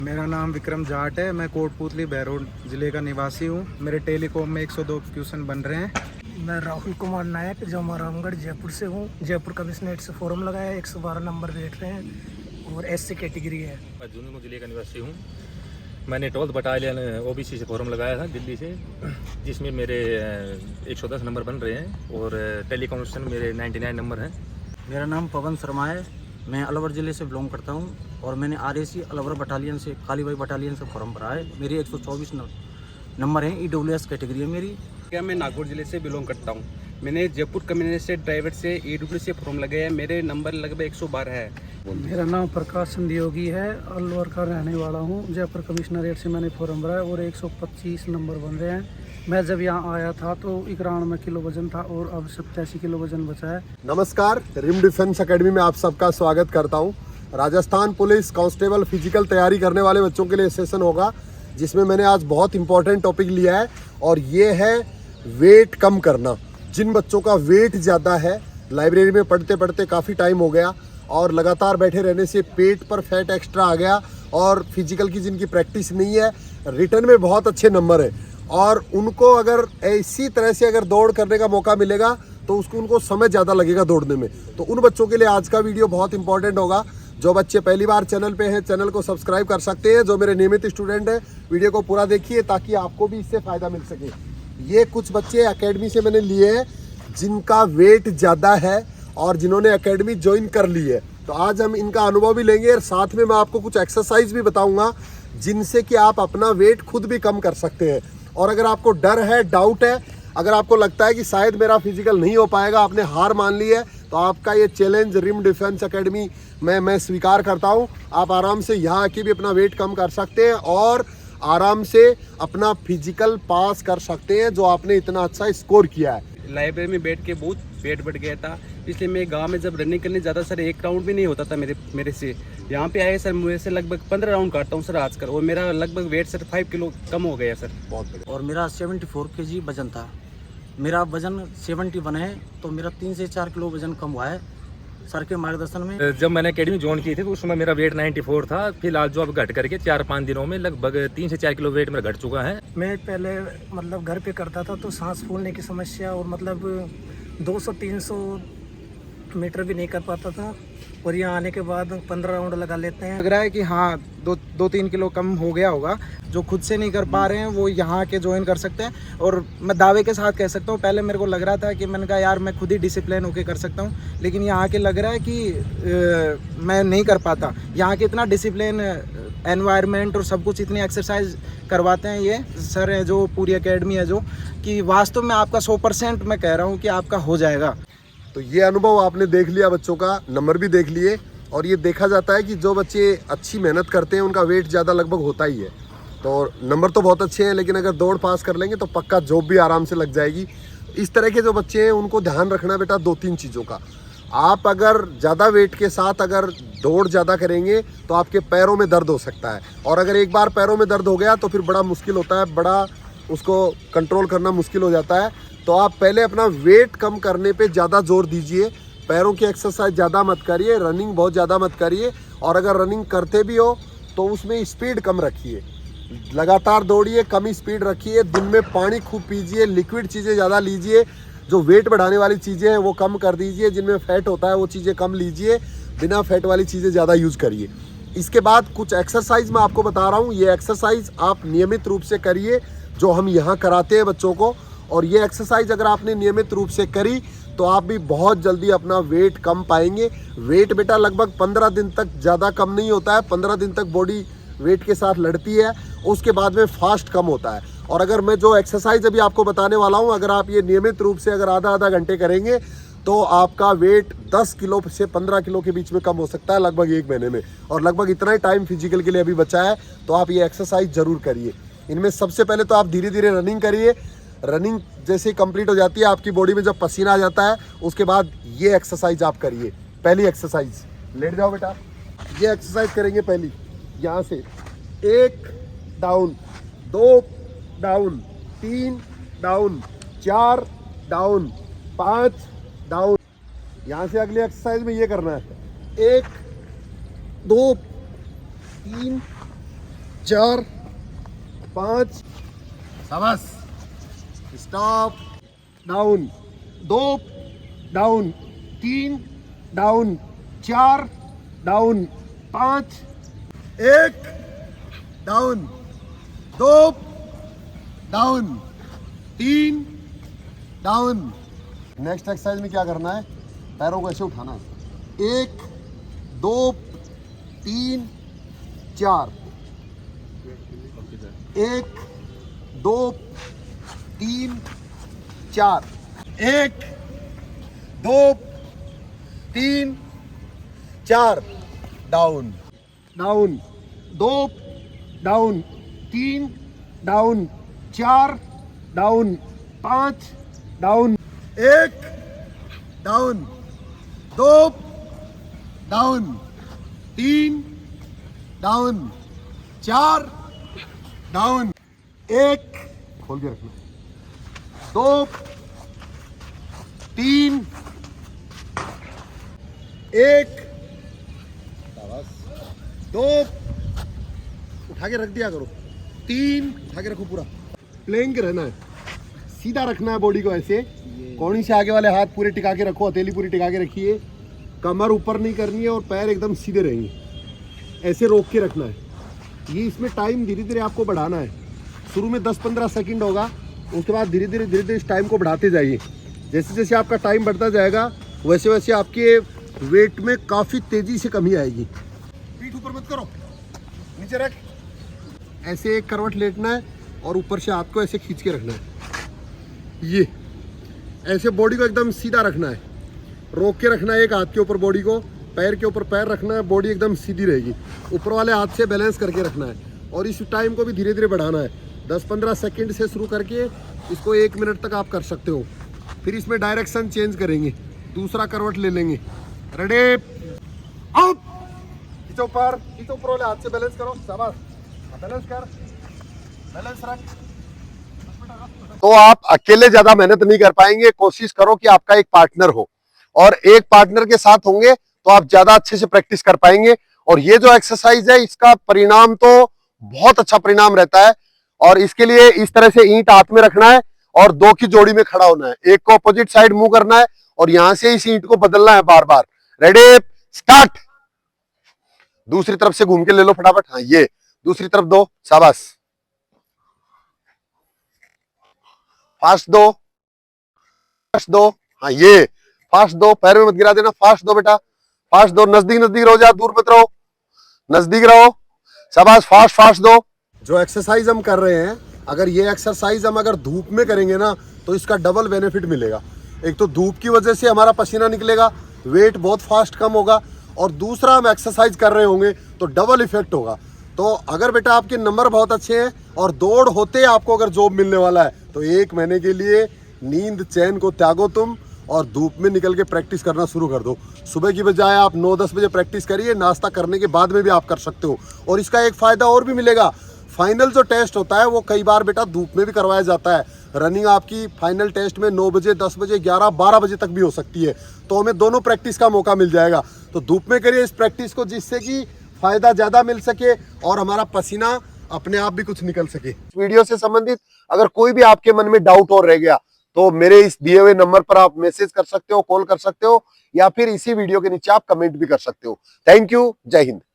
मेरा नाम विक्रम जाट है। मैं कोटपूतली बहरोड ज़िले का निवासी हूँ। मेरे टेलीकॉम में 102 क्वेश्चन बन रहे हैं। मैं राहुल कुमार नायक जो रामगढ़ जयपुर से हूँ। जयपुर कमिश्नरेट से फॉर्म लगाया है, 112 नंबर बैठ रहे हैं और SC कैटेगरी है। मैं झुंझुनू जिले का निवासी हूँ। मैंने 12th बटालियन OBC से फॉर्म लगाया था दिल्ली से, जिसमें मेरे 110 नंबर बन रहे हैं और टेलीकॉम मेरे 99 नंबर हैं। मेरा नाम पवन शर्मा है। मैं अलवर ज़िले से बिलोंग करता हूँ और मैंने RAC अलवर बटालियन से कालीबाई बटालियन से फॉर्म भरा है। मेरी 124 नंबर हैं। EWS कैटेगरी है मेरी। क्या मैं नागौर ज़िले से बिलोंग करता हूँ। मैंने जयपुर कम्युनिस्ट ड्राइवर से EWS से फॉर्म लगाया है। मेरे नंबर लगभग 112 है। मेरा नाम प्रकाश संध्योगी है, अलवर का रहने वाला हूँ। जयपुर कमिश्नरेट से मैंने फॉर्म भरा है और 125 नंबर बन रहे हैं। मैं जब यहाँ आया था तो 91 किलो वजन था और अब 87 किलो वजन बचा है। नमस्कार, रिम डिफेंस एकेडमी में आप सबका स्वागत करता हूं। राजस्थान पुलिस कांस्टेबल फिजिकल तैयारी करने वाले बच्चों के लिए सेशन होगा, जिसमें मैंने आज बहुत इंपॉर्टेंट टॉपिक लिया है और ये है वेट कम करना। जिन बच्चों का वेट ज़्यादा है, लाइब्रेरी में पढ़ते पढ़ते काफ़ी टाइम हो गया और लगातार बैठे रहने से पेट पर फैट एक्स्ट्रा आ गया और फिजिकल की जिनकी प्रैक्टिस नहीं है, रिटर्न में बहुत अच्छे नंबर है और उनको अगर इसी तरह से अगर दौड़ करने का मौका मिलेगा तो उनको समय ज़्यादा लगेगा दौड़ने में। तो उन बच्चों के लिए आज का वीडियो बहुत इंपॉर्टेंट होगा। जो बच्चे पहली बार चैनल पे हैं, चैनल को सब्सक्राइब कर सकते हैं। जो मेरे नियमित स्टूडेंट हैं, वीडियो को पूरा देखिए ताकि आपको भी इससे फ़ायदा मिल सके। ये कुछ बच्चे एकेडमी से मैंने लिए हैं जिनका वेट ज़्यादा है और जिन्होंने एकेडमी ज्वाइन कर ली है। तो आज हम इनका अनुभव भी लेंगे और साथ में मैं आपको कुछ एक्सरसाइज भी बताऊँगा जिनसे कि आप अपना वेट खुद भी कम कर सकते हैं। और अगर आपको डर है, डाउट है, अगर आपको लगता है कि शायद मेरा फिजिकल नहीं हो पाएगा, आपने हार मान ली है, तो आपका ये चैलेंज रिम डिफेंस एकेडमी में मैं स्वीकार करता हूं। आप आराम से यहाँ आके भी अपना वेट कम कर सकते हैं और आराम से अपना फिजिकल पास कर सकते हैं जो आपने इतना अच्छा स्कोर किया है। लाइब्रेरी में बैठ के बहुत वेट बढ़ गया था, इसलिए मैं गांव में जब रनिंग करने ज़्यादा सर 1 राउंड भी नहीं होता था मेरे से। यहाँ पे आए सर, मुझे से लगभग 15 राउंड काटता हूँ सर आजकल और मेरा लगभग वेट सर 5 किलो कम हो गया सर। बहुत बढ़िया। और मेरा 74 kg वजन था। मेरा वजन 71 है, तो मेरा 3 से 4 किलो वजन कम हुआ है सर के मार्गदर्शन में। जब मैंने एकेडमी ज्वाइन की थी तो उस समय मेरा वेट 94 था। फिलहाल जो अब घट करके 4-5 दिनों में लगभग 3 से 4 किलो वेट मेरा घट चुका है। मैं पहले मतलब घर पे करता था तो सांस फूलने की समस्या और मतलब 200-300 मीटर भी नहीं कर पाता था और यहाँ आने के बाद 15 राउंड लगा लेते हैं। लग रहा है कि हाँ 2-3 किलो कम हो गया होगा। जो खुद से नहीं कर पा रहे हैं वो यहाँ के ज्वाइन कर सकते हैं और मैं दावे के साथ कह सकता हूँ, पहले मेरे को लग रहा था कि मैंने कहा यार मैं खुद ही डिसिप्लिन होके कर सकता हूँ, लेकिन यहाँ के लग रहा है कि मैं नहीं कर पाता। यहाँ के इतना डिसिप्लिन एनवायरनमेंट और सब कुछ, इतनी एक्सरसाइज करवाते हैं ये सर है जो पूरी एकेडमी है, जो कि वास्तव में आपका 100% मैं कह रहा हूँ कि आपका हो जाएगा। तो ये अनुभव आपने देख लिया, बच्चों का नंबर भी देख लिए और ये देखा जाता है कि जो बच्चे अच्छी मेहनत करते हैं उनका वेट ज़्यादा लगभग होता ही है। तो नंबर तो बहुत अच्छे हैं, लेकिन अगर दौड़ पास कर लेंगे तो पक्का जॉब भी आराम से लग जाएगी। इस तरह के जो बच्चे हैं उनको ध्यान रखना बेटा 2-3 चीज़ों का। आप अगर ज़्यादा वेट के साथ अगर दौड़ ज़्यादा करेंगे तो आपके पैरों में दर्द हो सकता है और अगर एक बार पैरों में दर्द हो गया तो फिर बड़ा मुश्किल होता है, बड़ा उसको कंट्रोल करना मुश्किल हो जाता है। तो आप पहले अपना वेट कम करने पे ज़्यादा जोर दीजिए। पैरों की एक्सरसाइज ज़्यादा मत करिए, रनिंग बहुत ज़्यादा मत करिए और अगर रनिंग करते भी हो तो उसमें स्पीड कम रखिए। लगातार दौड़िए, कम स्पीड रखिए। दिन में पानी खूब पीजिए, लिक्विड चीज़ें ज़्यादा लीजिए। जो वेट बढ़ाने वाली चीज़ें हैं वो कम कर दीजिए, जिनमें फैट होता है वो चीज़ें कम लीजिए, बिना फैट वाली चीज़ें ज़्यादा यूज़ करिए। इसके बाद कुछ एक्सरसाइज मैं आपको बता रहा हूँ, ये एक्सरसाइज आप नियमित रूप से करिए जो हम यहाँ कराते हैं बच्चों को। और ये एक्सरसाइज अगर आपने नियमित रूप से करी तो आप भी बहुत जल्दी अपना वेट कम पाएंगे। वेट बेटा लगभग 15 दिन तक ज़्यादा कम नहीं होता है। 15 दिन तक बॉडी वेट के साथ लड़ती है, उसके बाद में फास्ट कम होता है। और अगर मैं जो एक्सरसाइज अभी आपको बताने वाला हूँ, अगर आप ये नियमित रूप से अगर आधा घंटे करेंगे तो आपका वेट 10 किलो से 15 किलो के बीच में कम हो सकता है लगभग 1 महीने में। और लगभग इतना ही टाइम फिजिकल के लिए अभी बचा है, तो आप ये एक्सरसाइज ज़रूर करिए। इनमें सबसे पहले तो आप धीरे धीरे रनिंग करिए। रनिंग जैसे ही कंप्लीट हो जाती है आपकी बॉडी में, जब पसीना आ जाता है, उसके बाद ये एक्सरसाइज आप करिए। पहली एक्सरसाइज, लेट जाओ बेटा। ये एक्सरसाइज करेंगे पहली, यहाँ से 1 down, 2 down, 3 down, 4 down, 5 down. यहाँ से अगली एक्सरसाइज में ये करना है, 1 2 3 4 5 शाबाश stop down 2 down 3 down 4 down 5 1 down 2 down 3 down. Next exercise में क्या करना है, पैरों को ऐसे उठाना है 1 2 3 4 1 2 3 4 1 2 3 4 down down 2 down 3 down 4 down 5 down 1 down 2 down 3 down 4 down 1 खोल के रखना 2 3 1 2 उठा के रख दिया करो 3 उठा के रखो पूरा प्लेइंग रहना है, सीधा रखना है बॉडी को ऐसे, कौनी से आगे वाले हाथ पूरे टिका के रखो, हथेली पूरी टिका के रखिए, कमर ऊपर नहीं करनी है और पैर एकदम सीधे रहेंगे, ऐसे रोक के रखना है। ये इसमें टाइम धीरे धीरे आपको बढ़ाना है, शुरू में 10-15 सेकंड होगा, उसके बाद धीरे धीरे इस टाइम को बढ़ाते जाइए। जैसे जैसे आपका टाइम बढ़ता जाएगा वैसे वैसे आपके वेट में काफ़ी तेज़ी से कमी आएगी। पीठ ऊपर मत करो, नीचे रख, ऐसे एक करवट लेटना है और ऊपर से हाथ को ऐसे खींच के रखना है, ये ऐसे बॉडी को एकदम सीधा रखना है, रोक के रखना है एक हाथ के ऊपर बॉडी को, पैर के ऊपर पैर रखना है, बॉडी एकदम सीधी रहेगी, ऊपर वाले हाथ से बैलेंस करके रखना है और इस टाइम को भी धीरे धीरे बढ़ाना है। 10-15 सेकंड से शुरू करके इसको 1 मिनट तक आप कर सकते हो। फिर इसमें डायरेक्शन चेंज करेंगे, दूसरा करवट ले लेंगे, रेडी आउट, खींचो ऊपर, खींचो ऊपर वाले हाथ से बैलेंस करो, शाबाश, बैलेंस कर, बैलेंस रख। तो आप अकेले ज्यादा मेहनत नहीं कर पाएंगे, कोशिश करो कि आपका एक पार्टनर हो, और एक पार्टनर के साथ होंगे तो आप ज्यादा अच्छे से प्रैक्टिस कर पाएंगे। और ये जो एक्सरसाइज है इसका परिणाम तो बहुत अच्छा परिणाम रहता है। और इसके लिए इस तरह से ईंट हाथ में रखना है और 2 की जोड़ी में खड़ा होना है, एक को अपोजिट साइड मुंह करना है और यहां से इस ईंट को बदलना है बार बार। रेडी स्टार्ट, दूसरी तरफ से घूम के ले लो फटाफट, हाँ ये दूसरी तरफ दो, शाबाश, फास्ट दो, फास्ट दो, हाँ ये फास्ट दो, पैर में मत गिरा देना, फास्ट दो बेटा, फास्ट दो, नजदीक नजदीक रहो, जा दूर मत रहो, नजदीक रहो, शाबाश, फास्ट फास्ट दो। जो एक्सरसाइज हम कर रहे हैं, अगर ये एक्सरसाइज हम अगर धूप में करेंगे ना तो इसका डबल बेनिफिट मिलेगा। एक तो धूप की वजह से हमारा पसीना निकलेगा, वेट बहुत फास्ट कम होगा, और दूसरा हम एक्सरसाइज कर रहे होंगे तो डबल इफेक्ट होगा। तो अगर बेटा आपके नंबर बहुत अच्छे हैं और दौड़ होते आपको अगर जॉब मिलने वाला है तो 1 महीने के लिए नींद चैन को त्यागो तुम और धूप में निकल के प्रैक्टिस करना शुरू कर दो। सुबह की बजाय आप 9-10 बजे प्रैक्टिस करिए, नाश्ता करने के बाद में भी आप कर सकते हो। और इसका एक फ़ायदा और भी मिलेगा, फाइनल जो टेस्ट होता है वो कई बार बेटा धूप में भी करवाया जाता है। रनिंग आपकी फाइनल टेस्ट में 9 बजे, 10 बजे, 11, 12 बजे तक भी हो सकती है, तो हमें दोनों प्रैक्टिस का मौका मिल जाएगा। तो धूप में करिए इस प्रैक्टिस को, जिससे कि फ़ायदा ज़्यादा मिल सके और हमारा पसीना अपने आप भी कुछ निकल सके। वीडियो से संबंधित अगर कोई भी आपके मन में डाउट और रह गया तो मेरे इस दिए हुए नंबर पर आप मैसेज कर सकते हो, कॉल कर सकते हो, या फिर इसी वीडियो के नीचे आप कमेंट भी कर सकते हो। थैंक यू, जय हिंद।